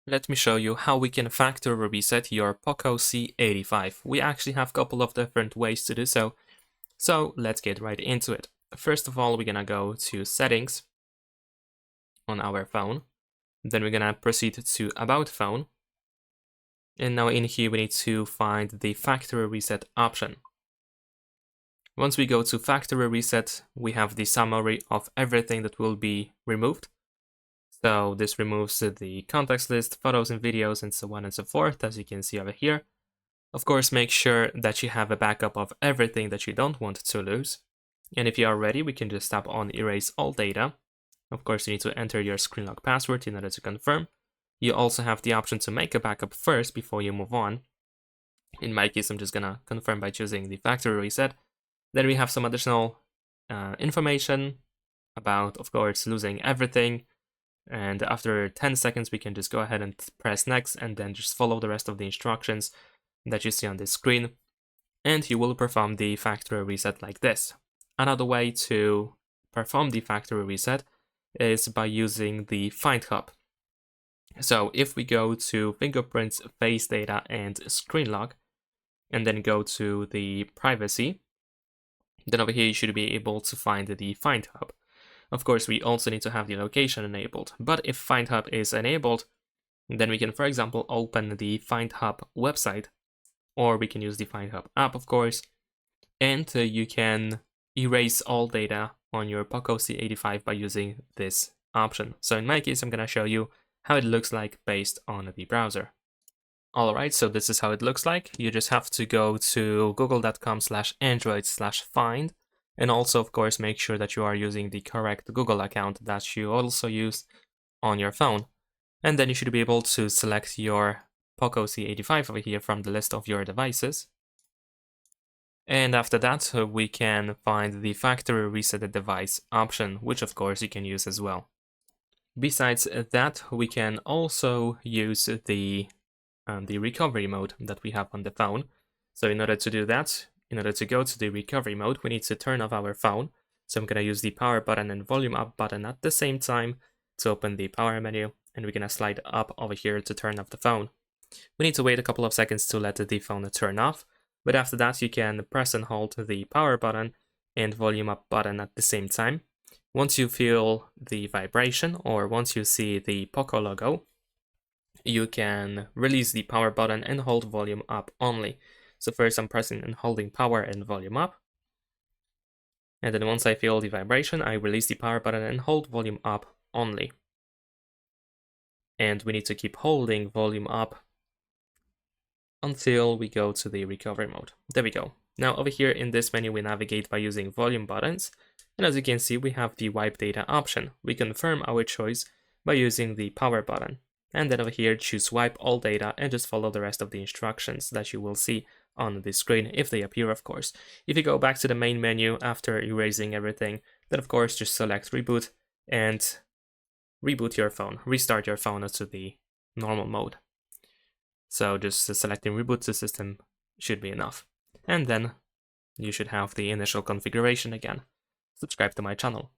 Let me show you how we can factory reset your POCO C85. We actually have a couple of different ways to do so, so let's get right into it. First of all, we're gonna go to Settings on our phone. Then we're gonna proceed to About Phone. And now in here, we need to find the factory reset option. Once we go to factory reset, we have the summary of everything that will be removed. So this removes the contacts list, photos and videos, and so on and so forth, as you can see over here. Of course, make sure that you have a backup of everything that you don't want to lose. And if you are ready, we can just tap on Erase All Data. Of course, you need to enter your screen lock password in order to confirm. You also have the option to make a backup first before you move on. In my case, I'm just gonna confirm by choosing the factory reset. Then we have some additional information about, of course, losing everything. And after 10 seconds, we can just go ahead and press next and then just follow the rest of the instructions that you see on this screen. And you will perform the factory reset like this. Another way to perform the factory reset is by using the Find Hub. So if we go to Fingerprints, Face Data, and Screen Lock, and then go to the Privacy, then over here you should be able to find the Find Hub. Of course, we also need to have the location enabled, but if Find Hub is enabled, then we can, for example, open the Find Hub website, or we can use the Find Hub app, of course, and you can erase all data on your POCO C85 by using this option. So in my case, I'm going to show you how it looks like based on the browser. Alright, so this is how it looks like. You just have to go to google.com/android/find. And also, of course, make sure that you are using the correct Google account that you also use on your phone. And then you should be able to select your POCO C85 over here from the list of your devices. And after that, we can find the factory reset device option, which of course you can use as well. Besides that, we can also use the recovery mode that we have on the phone. So in order to do that, in order to go to the recovery mode, we need to turn off our phone. So I'm going to use the power button and volume up button at the same time to open the power menu, and we're going to slide up over here to turn off the phone. We need to wait a couple of seconds to let the phone turn off, but after that you can press and hold the power button and volume up button at the same time. Once you feel the vibration, or once you see the POCO logo, you can release the power button and hold volume up only. So first I'm pressing and holding power and volume up. And then once I feel the vibration, I release the power button and hold volume up only. And we need to keep holding volume up until we go to the recovery mode. There we go. Now over here in this menu, we navigate by using volume buttons. And as you can see, we have the wipe data option. We confirm our choice by using the power button. And then over here, choose wipe all data and just follow the rest of the instructions that you will see on the screen, if they appear, of course. If you go back to the main menu after erasing everything, then of course just select reboot and reboot your phone, restart your phone to the normal mode. So just selecting reboot the system should be enough. And then you should have the initial configuration again. Subscribe to my channel.